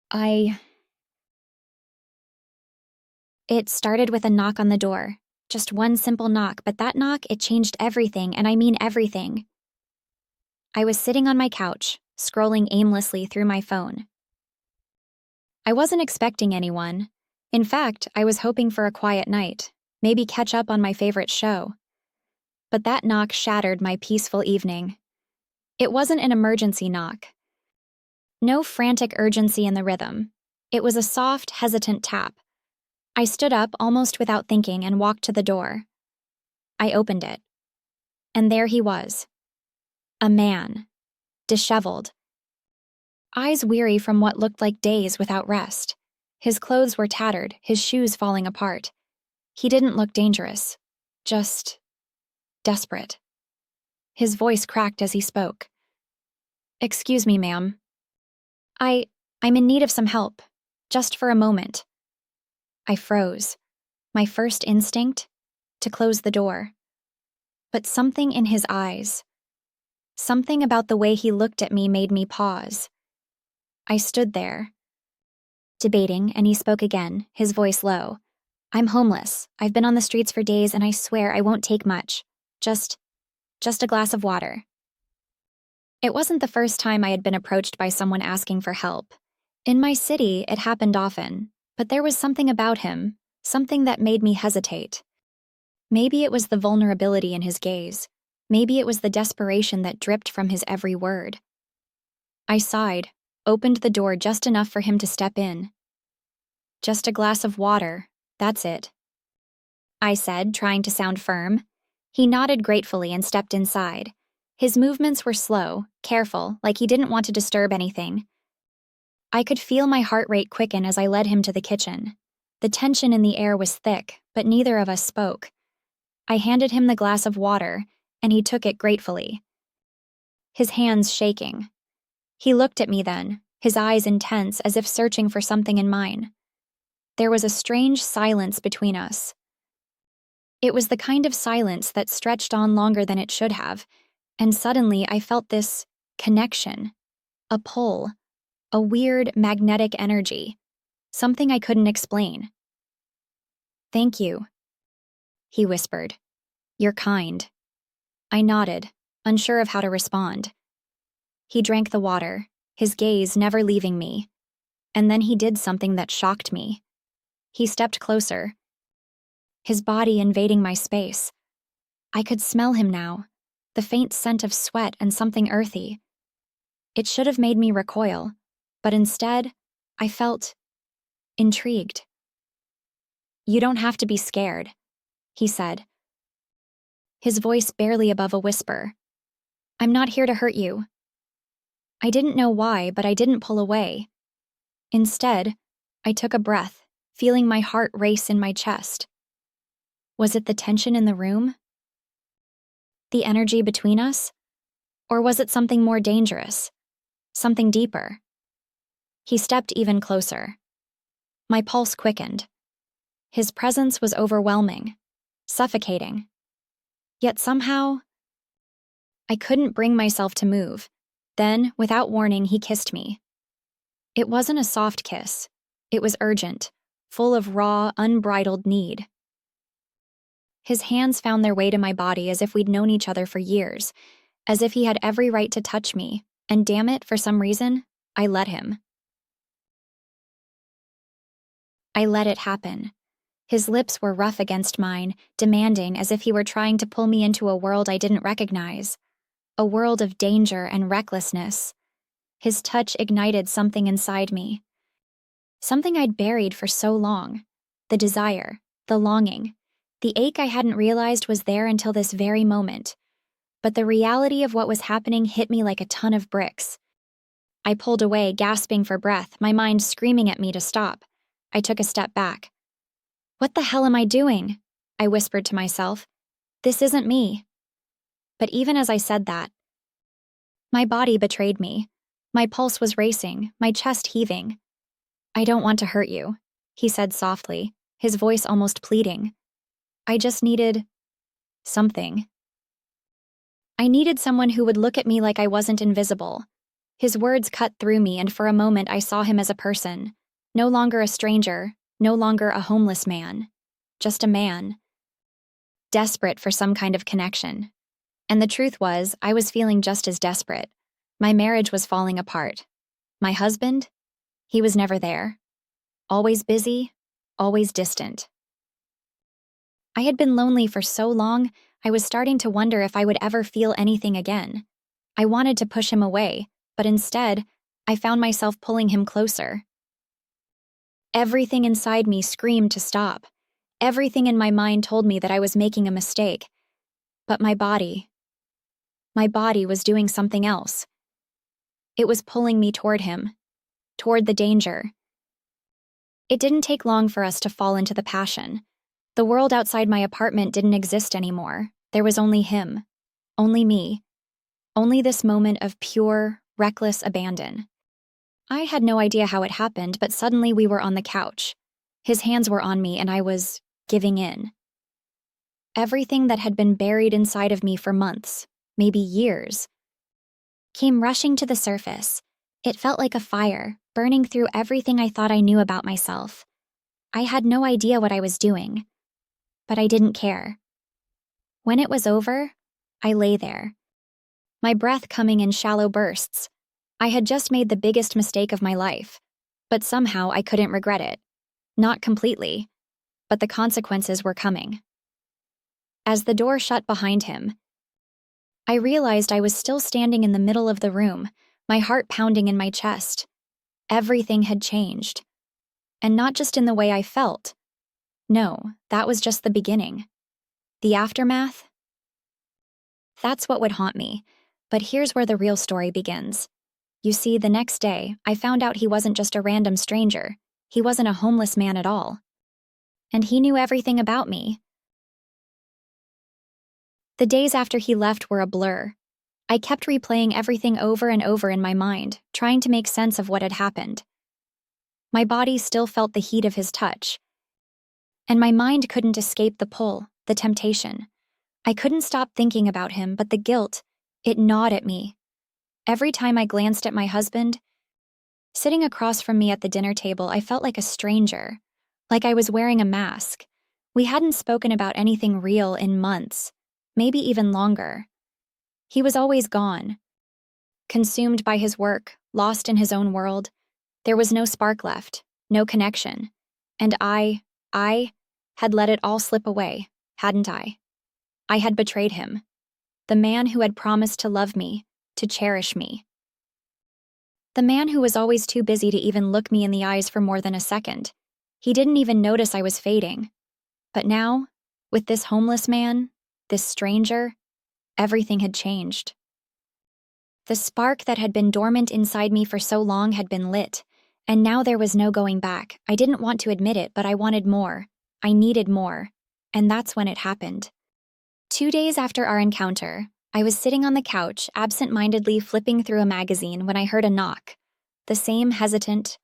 I. It started with a knock on the door. Just one simple knock, but that knock, it changed everything, and I mean everything. I was sitting on my couch, scrolling aimlessly through my phone. I wasn't expecting anyone. In fact, I was hoping for a quiet night, maybe catch up on my favorite show. But that knock shattered my peaceful evening. It wasn't an emergency knock. No frantic urgency in the rhythm. It was a soft, hesitant tap. I stood up almost without thinking and walked to the door. I opened it. And there he was. A man. Disheveled. Eyes weary from what looked like days without rest. His clothes were tattered, his shoes falling apart. He didn't look dangerous. Just desperate. His voice cracked as he spoke. "Excuse me, ma'am. I'm in need of some help. Just for a moment." I froze. My first instinct? To close the door. But something in his eyes, something about the way he looked at me made me pause. I stood there, debating, and he spoke again, his voice low. "I'm homeless. I've been on the streets for days, and I swear I won't take much. Just a glass of water." It wasn't the first time I had been approached by someone asking for help. In my city, it happened often, but there was something about him, something that made me hesitate. Maybe it was the vulnerability in his gaze. Maybe it was the desperation that dripped from his every word. I sighed, opened the door just enough for him to step in. "Just a glass of water, that's it," I said, trying to sound firm. He nodded gratefully and stepped inside. His movements were slow, careful, like he didn't want to disturb anything. I could feel my heart rate quicken as I led him to the kitchen. The tension in the air was thick, but neither of us spoke. I handed him the glass of water, and he took it gratefully, his hands shaking. He looked at me then, his eyes intense as if searching for something in mine. There was a strange silence between us. It was the kind of silence that stretched on longer than it should have, and suddenly I felt this connection, a pull, a weird magnetic energy, something I couldn't explain. "Thank you," he whispered. "You're kind." I nodded, unsure of how to respond. He drank the water, his gaze never leaving me, and then he did something that shocked me. He stepped closer, his body invading my space. I could smell him now, the faint scent of sweat and something earthy. It should have made me recoil, but instead, I felt intrigued. "You don't have to be scared," he said, his voice barely above a whisper. "I'm not here to hurt you." I didn't know why, but I didn't pull away. Instead, I took a breath, feeling my heart race in my chest. Was it the tension in the room? The energy between us? Or was it something more dangerous? Something deeper? He stepped even closer. My pulse quickened. His presence was overwhelming, suffocating. Yet somehow, I couldn't bring myself to move. Then, without warning, he kissed me. It wasn't a soft kiss. It was urgent, full of raw, unbridled need. His hands found their way to my body as if we'd known each other for years, as if he had every right to touch me, and damn it, for some reason, I let him. I let it happen. His lips were rough against mine, demanding as if he were trying to pull me into a world I didn't recognize, a world of danger and recklessness. His touch ignited something inside me, something I'd buried for so long, the desire, the longing. The ache I hadn't realized was there until this very moment, but the reality of what was happening hit me like a ton of bricks. I pulled away, gasping for breath, my mind screaming at me to stop. I took a step back. "What the hell am I doing?" I whispered to myself. "This isn't me." But even as I said that, my body betrayed me. My pulse was racing, my chest heaving. "I don't want to hurt you," he said softly, his voice almost pleading. I just needed something. I needed someone who would look at me like I wasn't invisible. His words cut through me, and for a moment I saw him as a person. No longer a stranger, no longer a homeless man. Just a man. Desperate for some kind of connection. And the truth was, I was feeling just as desperate. My marriage was falling apart. My husband? He was never there. Always busy, always distant. I had been lonely for so long, I was starting to wonder if I would ever feel anything again. I wanted to push him away, but instead, I found myself pulling him closer. Everything inside me screamed to stop. Everything in my mind told me that I was making a mistake. But my body was doing something else. It was pulling me toward him, toward the danger. It didn't take long for us to fall into the passion. The world outside my apartment didn't exist anymore. There was only him, only me, only this moment of pure, reckless abandon. I had no idea how it happened, but suddenly we were on the couch. His hands were on me and I was giving in. Everything that had been buried inside of me for months, maybe years, came rushing to the surface. It felt like a fire, burning through everything I thought I knew about myself. I had no idea what I was doing, but I didn't care. When it was over, I lay there, my breath coming in shallow bursts. I had just made the biggest mistake of my life, but somehow I couldn't regret it. Not completely, but the consequences were coming. As the door shut behind him, I realized I was still standing in the middle of the room, my heart pounding in my chest. Everything had changed. And not just in the way I felt. No, that was just the beginning. The aftermath? That's what would haunt me. But here's where the real story begins. You see, the next day, I found out he wasn't just a random stranger. He wasn't a homeless man at all. And he knew everything about me. The days after he left were a blur. I kept replaying everything over and over in my mind, trying to make sense of what had happened. My body still felt the heat of his touch. And my mind couldn't escape the pull, the temptation. I couldn't stop thinking about him, but the guilt, it gnawed at me. Every time I glanced at my husband, sitting across from me at the dinner table, I felt like a stranger, like I was wearing a mask. We hadn't spoken about anything real in months, maybe even longer. He was always gone, consumed by his work, lost in his own world. There was no spark left, no connection. And I had let it all slip away, hadn't I? I had betrayed him. The man who had promised to love me, to cherish me. The man who was always too busy to even look me in the eyes for more than a second. He didn't even notice I was fading. But now, with this homeless man, this stranger, everything had changed. The spark that had been dormant inside me for so long had been lit, and now there was no going back. I didn't want to admit it, but I wanted more. I needed more. And that's when it happened. 2 days after our encounter, I was sitting on the couch, absent-mindedly flipping through a magazine when I heard a knock. The same hesitant,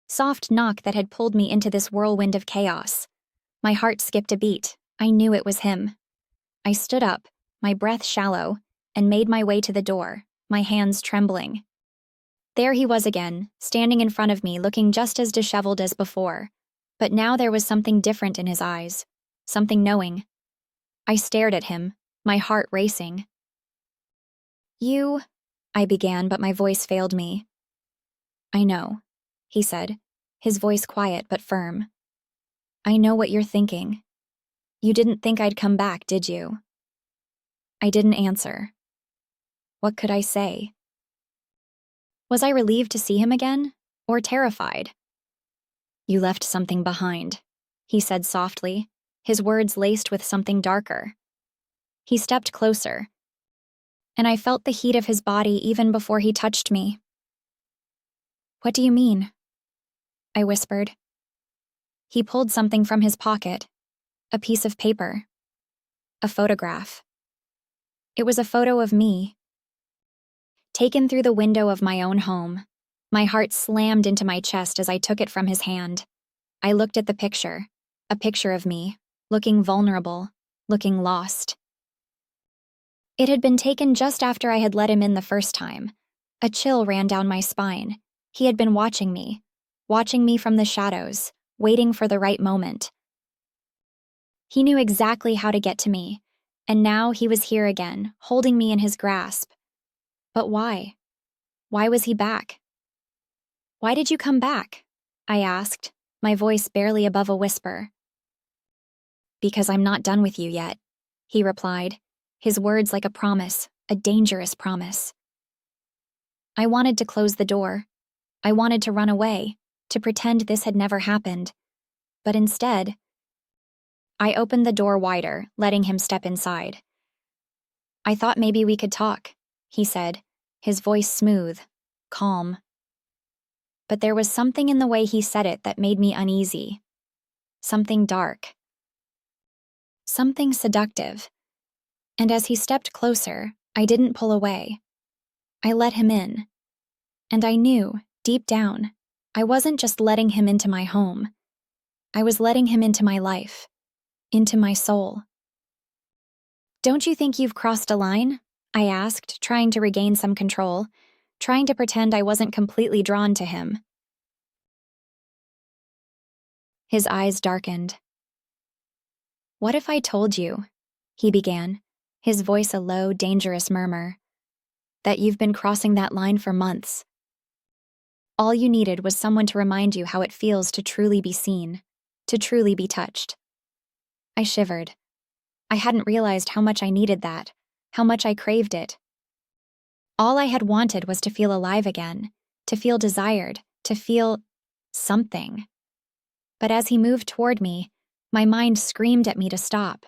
soft knock that had pulled me into this whirlwind of chaos. My heart skipped a beat. I knew it was him. I stood up, my breath shallow, and made my way to the door, my hands trembling. There he was again, standing in front of me, looking just as disheveled as before. But now there was something different in his eyes, something knowing. I stared at him, my heart racing. I began, but my voice failed me. I know, he said, his voice quiet but firm. I know what you're thinking. You didn't think I'd come back, did you? I didn't answer. What could I say? Was I relieved to see him again, or terrified? You left something behind, he said softly, his words laced with something darker. He stepped closer, and I felt the heat of his body even before he touched me. What do you mean? I whispered. He pulled something from his pocket, a piece of paper, a photograph. It was a photo of me, taken through the window of my own home. My heart slammed into my chest as I took it from his hand. I looked at the picture, a picture of me, looking vulnerable, looking lost. It had been taken just after I had let him in the first time, A chill ran down my spine. He had been watching me from the shadows, waiting for the right moment. He knew exactly how to get to me, and now he was here again, holding me in his grasp. But why? Why was he back? Why did you come back? I asked, my voice barely above a whisper. Because I'm not done with you yet, he replied, his words like a promise, a dangerous promise. I wanted to close the door. I wanted to run away, to pretend this had never happened. But instead, I opened the door wider, letting him step inside. I thought maybe we could talk, he said, his voice smooth, calm. But there was something in the way he said it that made me uneasy. Something dark. Something seductive. And as he stepped closer, I didn't pull away. I let him in. And I knew, deep down, I wasn't just letting him into my home. I was letting him into my life, into my soul. Don't you think you've crossed a line? I asked, trying to regain some control, trying to pretend I wasn't completely drawn to him. His eyes darkened. What if I told you, he began, his voice a low, dangerous murmur, that you've been crossing that line for months? All you needed was someone to remind you how it feels to truly be seen, to truly be touched. I shivered. I hadn't realized how much I needed that, how much I craved it. All I had wanted was to feel alive again, to feel desired, to feel something. But as he moved toward me, my mind screamed at me to stop.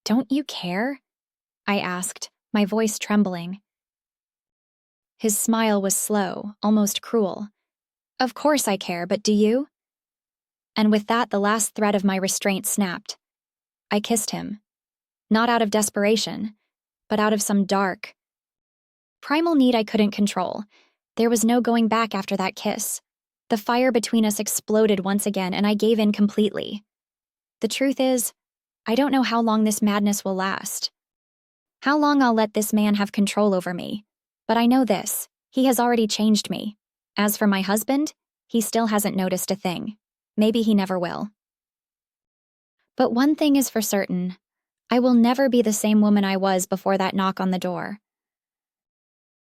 Don't you care? I asked, my voice trembling. His smile was slow, almost cruel. Of course I care, but do you? And with that, the last thread of my restraint snapped. I kissed him. Not out of desperation, but out of some dark, primal need I couldn't control. There was no going back after that kiss. The fire between us exploded once again, and I gave in completely. The truth is, I don't know how long this madness will last. How long I'll let this man have control over me. But I know this, he has already changed me. As for my husband, he still hasn't noticed a thing. Maybe he never will. But one thing is for certain, I will never be the same woman I was before that knock on the door.